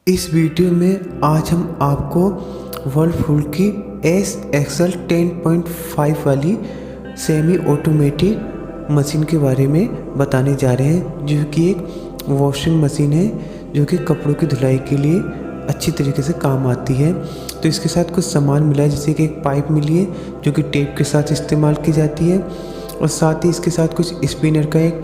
इस वीडियो में आज हम आपको वर्लपूल की SXL 10.5 वाली सेमी ऑटोमेटिक मशीन के बारे में बताने जा रहे हैं, जो कि एक वॉशिंग मशीन है जो कि कपड़ों की धुलाई के लिए अच्छी तरीके से काम आती है। तो इसके साथ कुछ सामान मिला है, जैसे कि एक पाइप मिली है जो कि टेप के साथ इस्तेमाल की जाती है, और साथ ही इसके साथ कुछ स्पिनर का एक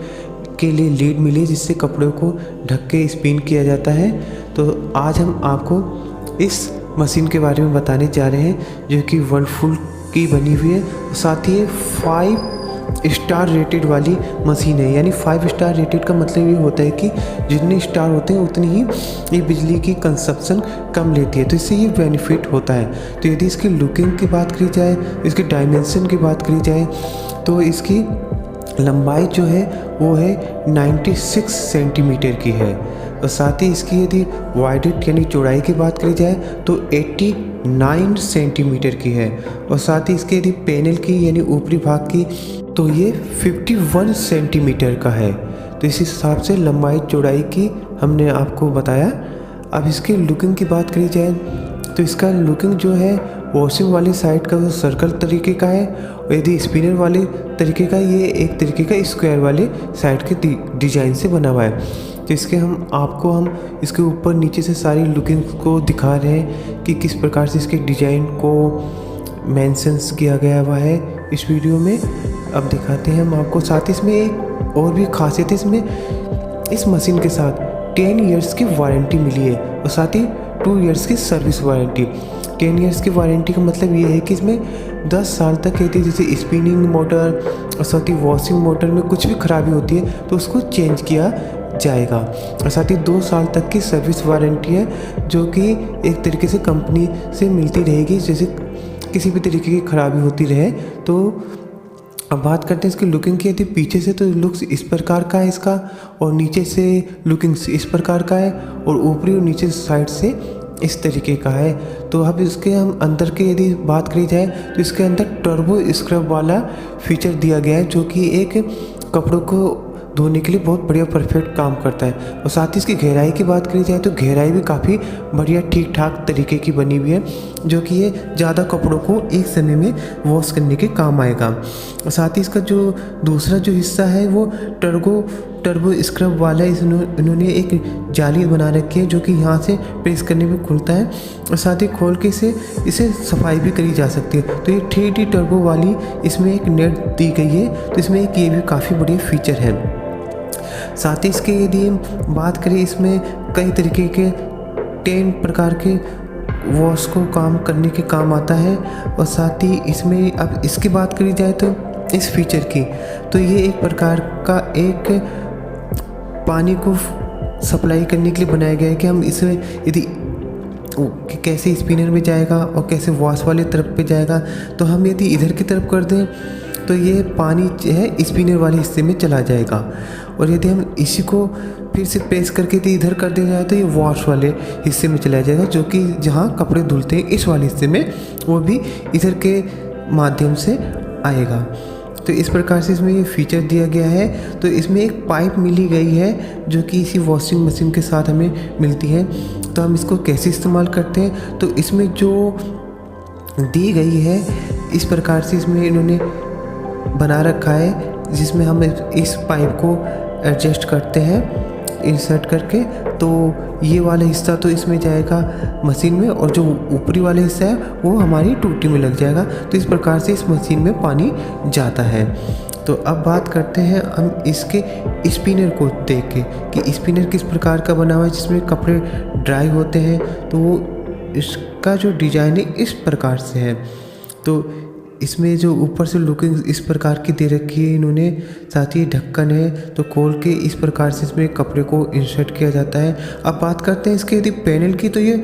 के लिए लीड मिली जिससे कपड़ों को ढक के स्पिन किया जाता है। तो आज हम आपको इस मशीन के बारे में बताने जा रहे हैं जो कि वर्लपूल की बनी हुई है। साथ ही 5 स्टार रेटेड वाली मशीन है, यानी 5 स्टार रेटेड का मतलब ये होता है कि जितने स्टार होते हैं उतनी ही ये बिजली की कंजप्शन कम लेती है, तो इससे ये बेनिफिट होता है। तो यदि इसकी लुकिंग की बात करी जाए, इसकी डायमेंशन की बात करी जाए, तो इसकी लंबाई जो है वो है 96 सेंटीमीटर की है, और साथ ही इसकी यदि वाइडेड यानी चौड़ाई की बात करी जाए तो 89 सेंटीमीटर की है, और साथ ही इसके यदि पैनल की यानी ऊपरी भाग की तो ये 51 सेंटीमीटर का है। तो इस हिसाब से लंबाई चौड़ाई की हमने आपको बताया। अब इसकी लुकिंग की बात करी जाए तो इसका लुकिंग जो है वॉशिंग वाली साइड का सर्कल तरीके का है, और यदि स्पिनर वाले तरीके का ये एक तरीके का स्क्वायर वाले साइड के डिजाइन से बना हुआ है। तो इसके हम इसके ऊपर नीचे से सारी लुकिंग को दिखा रहे हैं कि किस प्रकार से इसके डिजाइन को मेंशंस किया गया हुआ है इस वीडियो में। अब दिखाते हैं हम आपको। साथ ही इसमें एक और भी खासियत है, इसमें इस मशीन के साथ 10 इयर्स की वारंटी मिली है, और साथ ही 2 इयर्स की सर्विस वारंटी। 10 इयर्स की वारंटी का मतलब ये है कि इसमें 10 साल तक यदि जैसे स्पिनिंग मोटर और साथ ही वॉशिंग मोटर में कुछ भी खराबी होती है तो उसको चेंज किया जाएगा, और साथ ही 2 साल तक की सर्विस वारंटी है जो कि एक तरीके से कंपनी से मिलती रहेगी, जैसे किसी भी तरीके की खराबी होती रहे। तो अब बात करते हैं इसकी लुकिंग की। यदि पीछे से तो लुक्स इस प्रकार का है इसका, और नीचे से लुकिंग इस प्रकार का है, और ऊपरी और नीचे साइड से इस तरीके का है। तो अब इसके हम अंदर के यदि बात करी जाए तो इसके अंदर टर्बो स्क्रब वाला फीचर दिया गया है, जो कि एक कपड़ों को धोने के लिए बहुत बढ़िया परफेक्ट काम करता है। और साथ ही इसकी गहराई की बात करी जाए तो गहराई भी काफ़ी बढ़िया ठीक ठाक तरीके की बनी हुई है, जो कि ये ज़्यादा कपड़ों को एक समय में वॉश करने के काम आएगा। और साथ ही इसका जो दूसरा जो हिस्सा है वो टर्बो स्क्रब वाला इन्होंने एक जाली बना रखी है, जो कि यहाँ से प्रेस करने में खुलता है, और साथ ही खोल के इसे सफाई भी करी जा सकती है। तो ये 3D टर्बो वाली इसमें एक नेट दी गई है, तो इसमें एक ये भी काफ़ी बढ़िया फीचर है। साथ ही इसके यदि हम बात करें, इसमें कई तरीके के 10 प्रकार के वॉश को काम करने के काम आता है। और साथ ही इसमें अब इसकी बात करी जाए तो इस फीचर की, तो ये एक प्रकार का एक पानी को सप्लाई करने के लिए बनाया गया है कि हम इसमें यदि कैसे स्पिनर में जाएगा और कैसे वॉश वाले तरफ पे जाएगा, तो हम यदि इधर की तरफ कर दें तो ये पानी जो है स्पिनर वाले हिस्से में चला जाएगा, और यदि हम इसी को फिर से प्रेस करके यदि इधर कर दिया जाए तो ये वॉश वाले हिस्से में चला जाएगा, जो कि जहाँ कपड़े धुलते हैं इस वाले हिस्से में वो भी इधर के माध्यम से आएगा। तो इस प्रकार से इसमें ये फीचर दिया गया है। तो इसमें एक पाइप मिली गई है जो कि इसी वॉशिंग मशीन के साथ हमें मिलती है। तो हम इसको कैसे इस्तेमाल करते हैं, तो इसमें जो दी गई है इस प्रकार से इसमें इन्होंने बना रखा है, जिसमें हम इस पाइप को एडजस्ट करते हैं इंसर्ट करके। तो ये वाला हिस्सा तो इसमें जाएगा मशीन में, और जो ऊपरी वाला हिस्सा है वो हमारी टूटी में लग जाएगा। तो इस प्रकार से इस मशीन में पानी जाता है। तो अब बात करते हैं हम इसके स्पिनर को देख के कि स्पिनर किस प्रकार का बना हुआ है, जिसमें कपड़े ड्राई होते हैं। तो वो इसका जो डिज़ाइन है इस प्रकार से है। तो इसमें जो ऊपर से लुकिंग इस प्रकार की दे रखी है इन्होंने, साथ ही ढक्कन है, तो खोल के इस प्रकार से इसमें कपड़े को इंसर्ट किया जाता है। अब बात करते हैं इसके यदि पैनल की, तो ये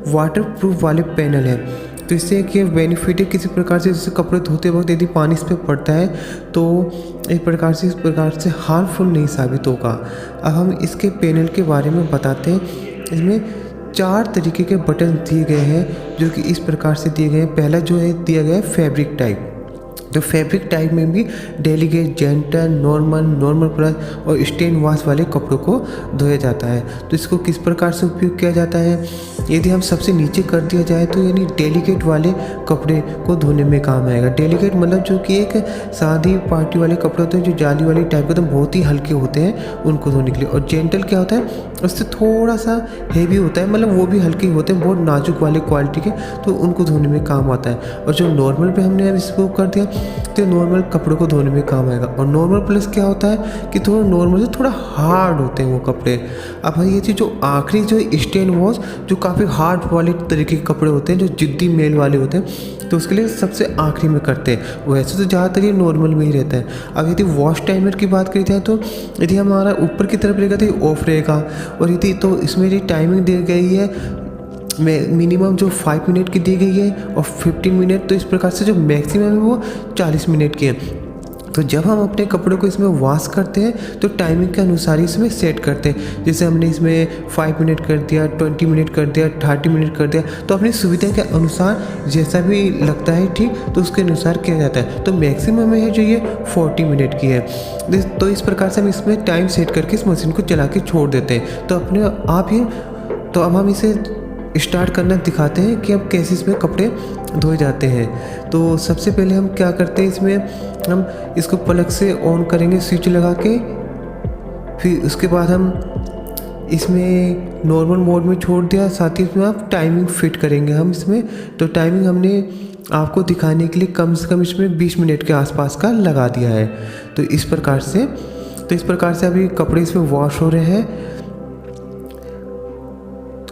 वाटर प्रूफ वाले पैनल है। तो इससे एक ये बेनिफिट है, किसी प्रकार से जैसे कपड़े धोते वक्त यदि पानी इस पर पड़ता है तो एक प्रकार से इस प्रकार से हार्मफुल नहीं साबित होगा। अब हम इसके पैनल के बारे में बताते हैं। इसमें 4 तरीके के बटन दिए गए हैं, जो कि इस प्रकार से दिए गए हैं। पहला जो है दिया गया है फैब्रिक टाइप, तो फैब्रिक टाइप में भी डेलीकेट, जेंटल, नॉर्मल प्लस और स्टेन वॉश वाले कपड़ों को धोया जाता है। तो इसको किस प्रकार से उपयोग किया जाता है, यदि हम सबसे नीचे कर दिया जाए तो यानी डेलीकेट वाले कपड़े को धोने में काम आएगा। डेलीकेट मतलब जो कि एक शादी पार्टी वाले कपड़े होते हैं, जो जाली वाली टाइप के, तो बहुत ही हल्के होते हैं उनको धोने के लिए। और जेंटल क्या होता है, उससे थोड़ा सा हेवी होता है, मतलब वो भी हल्के होते हैं, बहुत नाजुक वाले क्वालिटी के, तो उनको धोने में काम आता है। और जो नॉर्मल पे हमने अब इसको कर दिया तो नॉर्मल कपड़ों को धोने में काम आएगा। और नॉर्मल प्लस क्या होता है कि थोड़ा नॉर्मल से थोड़ा हार्ड होते हैं वो कपड़े। अब ये चीज़ जो आखिरी जो स्टेन वॉश, जो काफ़ी हार्ड वाले तरीके के कपड़े होते हैं, जो जिद्दी मेल वाले होते हैं, तो उसके लिए सबसे आखिरी में करते हैं। वैसे तो ज़्यादातर ये नॉर्मल में ही रहता है। अब यदि वॉश टाइमर की बात करी जाए तो यदि हमारा ऊपर की तरफ रहेगा तो ये ऑफ रहेगा, और यदि तो इसमें ये टाइमिंग दी गई है मिनिमम जो 5 मिनट की दी गई है और 15 मिनट, तो इस प्रकार से जो मैक्सिमम है वो 40 मिनट की है। तो जब हम अपने कपड़ों को इसमें वॉश करते हैं तो टाइमिंग के अनुसार ही इसमें सेट करते हैं। जैसे हमने इसमें 5 मिनट कर दिया, 20 मिनट कर दिया, 30 मिनट कर दिया, तो अपनी सुविधा के अनुसार जैसा भी लगता है ठीक, तो उसके अनुसार किया जाता है। तो मैक्सिमम में है जो ये 40 मिनट की है। तो इस प्रकार से हम इसमें टाइम सेट करके इस मशीन को चला के छोड़ देते हैं, तो अपने आप ही। तो अब हम इसे स्टार्ट करना दिखाते हैं कि अब कैसे इसमें कपड़े धोए जाते हैं। तो सबसे पहले हम क्या करते हैं, इसमें हम इसको प्लग से ऑन करेंगे स्विच लगा के। फिर उसके बाद हम इसमें नॉर्मल मोड में छोड़ दिया, साथ ही इसमें आप टाइमिंग फिट करेंगे हम इसमें। तो टाइमिंग हमने आपको दिखाने के लिए कम से कम इसमें 20 मिनट के आसपास का लगा दिया है। तो इस प्रकार से अभी कपड़े इसमें वॉश हो रहे हैं,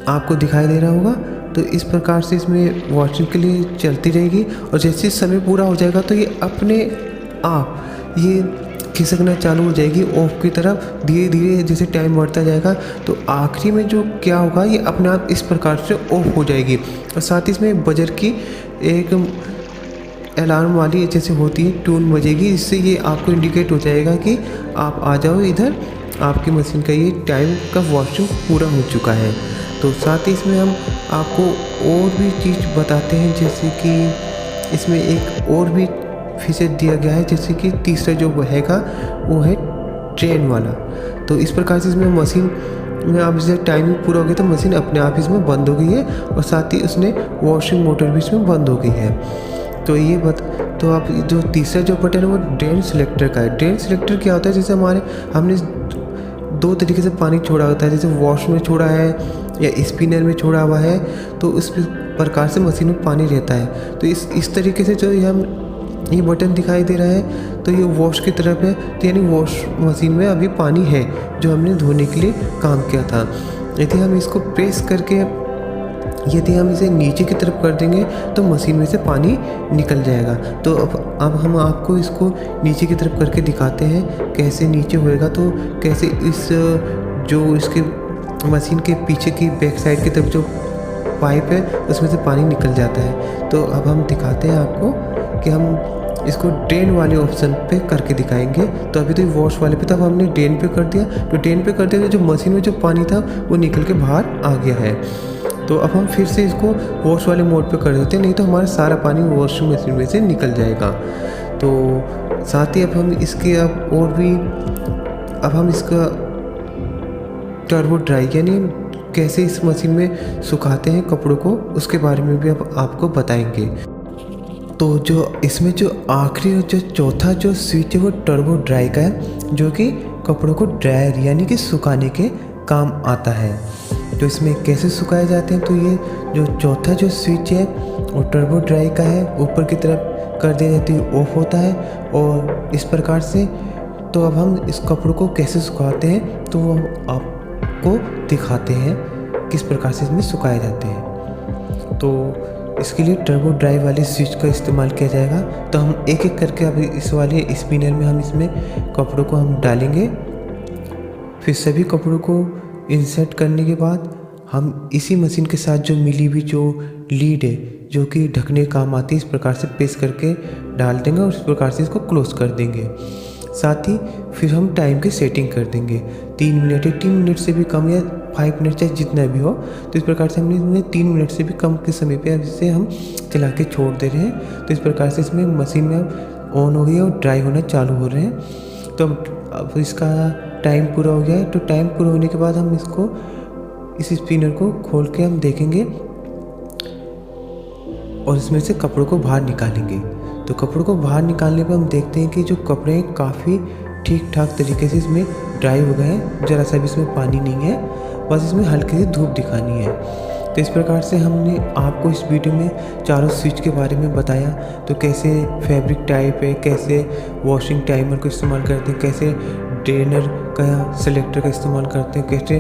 आपको दिखाई दे रहा होगा। तो इस प्रकार से इसमें वॉशिंग के लिए चलती रहेगी, और जैसे समय पूरा हो जाएगा तो ये अपने आप ये खिसकना चालू हो जाएगी ऑफ की तरफ। धीरे धीरे जैसे टाइम बढ़ता जाएगा तो आखिरी में जो क्या होगा, ये अपने आप इस प्रकार से ऑफ हो जाएगी। और साथ ही इसमें बजर की एक अलार्म वाली जैसे होती है ट्यून बजेगी, इससे ये आपको इंडिकेट हो जाएगा कि आप आ जाओ इधर, आपकी मशीन का ये टाइम का वॉशिंग पूरा हो चुका है। तो साथ ही इसमें हम आपको और भी चीज़ बताते हैं, जैसे कि इसमें एक और भी फीचर दिया गया है, जैसे कि तीसरा जो रहेगा वो है ट्रेन वाला। तो इस प्रकार से इसमें मशीन में आप जैसे टाइमिंग पूरा हो गया तो मशीन अपने आप इसमें बंद हो गई है, और साथ ही उसने वॉशिंग मोटर भी इसमें बंद हो गई है। तो आप जो तीसरा जो बटन है वो ड्रेन सिलेक्टर का है। ड्रेन सिलेक्टर क्या होता है, जैसे हमने 2 तरीके से पानी छोड़ा होता है, जैसे वॉश में छोड़ा है या स्पिनर में छोड़ा हुआ है, तो उस प्रकार से मशीन में पानी रहता है। तो इस तरीके से जो ये बटन दिखाई दे रहा है तो ये वॉश की तरफ है, तो यानी वॉश मशीन में अभी पानी है जो हमने धोने के लिए काम किया था। यदि हम इसको प्रेस करके यदि हम इसे नीचे की तरफ कर देंगे तो मशीन में से पानी निकल जाएगा। तो अब हम आपको इसको नीचे की तरफ करके दिखाते हैं कैसे नीचे होएगा, तो कैसे जो इसके मशीन के पीछे की बैक साइड की तरफ जो पाइप है उसमें से पानी निकल जाता है। तो अब हम दिखाते हैं आपको कि हम इसको ड्रेन वाले ऑप्शन पे करके दिखाएंगे। तो अभी तो वॉश वाले पे था, अब हमने ड्रेन पे कर दिया। तो ड्रेन पे कर दिया तो जो मशीन में जो पानी था वो निकल के बाहर आ गया है। तो अब हम फिर से इसको वॉश वाले मोड पे कर देते हैं, नहीं तो हमारा सारा पानी वॉशिंग मशीन में से निकल जाएगा। तो साथ ही अब हम इसका टर्बो ड्राई यानी कैसे इस मशीन में सुखाते हैं कपड़ों को, उसके बारे में भी अब आपको बताएंगे। तो जो इसमें जो आखिरी जो चौथा जो स्विच है वो टर्बो ड्राई का है, जो कि कपड़ों को ड्रायर यानी कि सुखाने के काम आता है। तो इसमें कैसे सुखाए जाते हैं, तो ये जो चौथा जो स्विच है वो टर्बो ड्राई का है, ऊपर की तरफ कर दिया जाती है ऑफ होता है, और इस प्रकार से। तो अब हम इस कपड़ों को कैसे सुखाते हैं तो वो आपको दिखाते हैं किस प्रकार से इसमें सुखाए जाते हैं। तो इसके लिए टर्बो ड्राई वाले स्विच का इस्तेमाल किया जाएगा। तो हम एक एक करके अभी इस वाले स्पिनर में हम इसमें कपड़ों को हम डालेंगे। फिर सभी कपड़ों को इंसर्ट करने के बाद हम इसी मशीन के साथ जो मिली हुई जो लीड है जो कि ढकने काम आती है, इस प्रकार से प्रेस करके डाल देंगे और इस प्रकार से इसको क्लोज कर देंगे। साथ ही फिर हम टाइम की सेटिंग कर देंगे 3 मिनट या 3 मिनट से भी कम या 5 मिनट चाहे जितना भी हो। तो इस प्रकार से हमने इसमें 3 मिनट से भी कम के समय पे इसे हम चला के छोड़ दे रहे हैं। तो इस प्रकार से इसमें मशीन में ऑन हो गई है और ड्राई होना चालू हो रहे हैं। तो अब इसका टाइम पूरा हो गया है। तो टाइम पूरा होने के बाद हम इसको, इस स्पिनर को खोल के हम देखेंगे और इसमें से कपड़ों को बाहर निकालेंगे। तो कपड़ों को बाहर निकालने पर हम देखते हैं कि जो कपड़े हैं काफ़ी ठीक ठाक तरीके से इसमें ड्राई हो गए हैं, ज़रा सा भी इसमें पानी नहीं है, बस इसमें हल्की सी धूप दिखानी है। तो इस प्रकार से हमने आपको इस वीडियो में चारों स्विच के बारे में बताया। तो कैसे फैब्रिक टाइप है, कैसे वॉशिंग टाइमर को इस्तेमाल करते हैं, कैसे ड्रेनर का सेलेक्टर का इस्तेमाल करते हैं, कैसे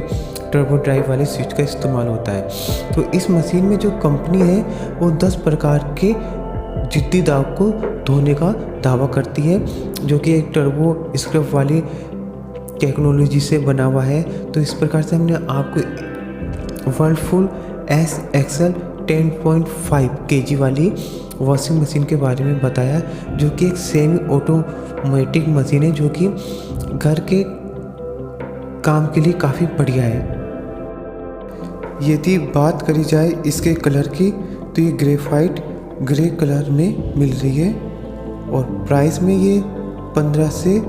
टर्बो ड्राइव वाले स्विच का इस्तेमाल होता है। तो इस मशीन में जो कंपनी है वो 10 प्रकार के जिद्दी दाग को धोने का दावा करती है, जो कि एक टर्बो स्क्रब वाली टेक्नोलॉजी से बना हुआ है। तो इस प्रकार से हमने आपको वर्लपूल SXL 10.5 kg वाली वॉशिंग मशीन के बारे में बताया, जो कि एक सेमी ऑटोमेटिक मशीन है, जो कि घर के काम के लिए काफ़ी बढ़िया है। यदि बात करी जाए इसके कलर की, तो ये ग्रेफाइट ग्रे कलर में मिल रही है और प्राइस में ये 15 से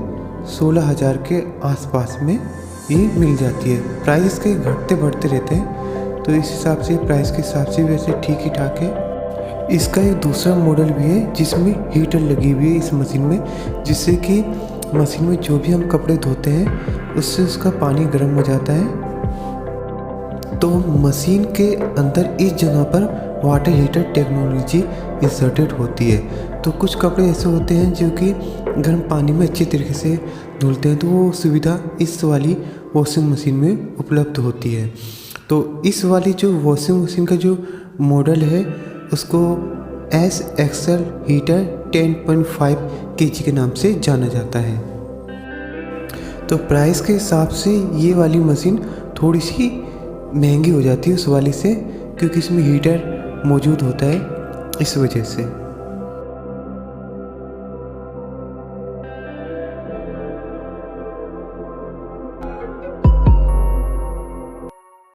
16 हज़ार के आसपास में ये मिल जाती है। प्राइस इसके घटते बढ़ते रहते हैं, तो इस हिसाब से प्राइस के हिसाब से वैसे ठीक ही ठाक है। इसका एक दूसरा मॉडल भी है जिसमें हीटर लगी हुई है इस मशीन में, जिससे कि मशीन में जो भी हम कपड़े धोते हैं उससे उसका पानी गर्म हो जाता है। तो मशीन के अंदर इस जगह पर वाटर हीटर टेक्नोलॉजी इंसर्टेड होती है। तो कुछ कपड़े ऐसे होते हैं जो कि गर्म पानी में अच्छी तरीके से धुलते हैं, तो वो सुविधा इस वाली वॉशिंग मशीन में उपलब्ध होती है। तो इस वाली जो वॉशिंग मशीन का जो मॉडल है उसको SXL हीटर 10.5 kg के नाम से जाना जाता है। तो प्राइस के हिसाब से ये वाली मशीन थोड़ी सी महंगी हो जाती है उस वाली से, क्योंकि इसमें हीटर मौजूद होता है इस वजह से।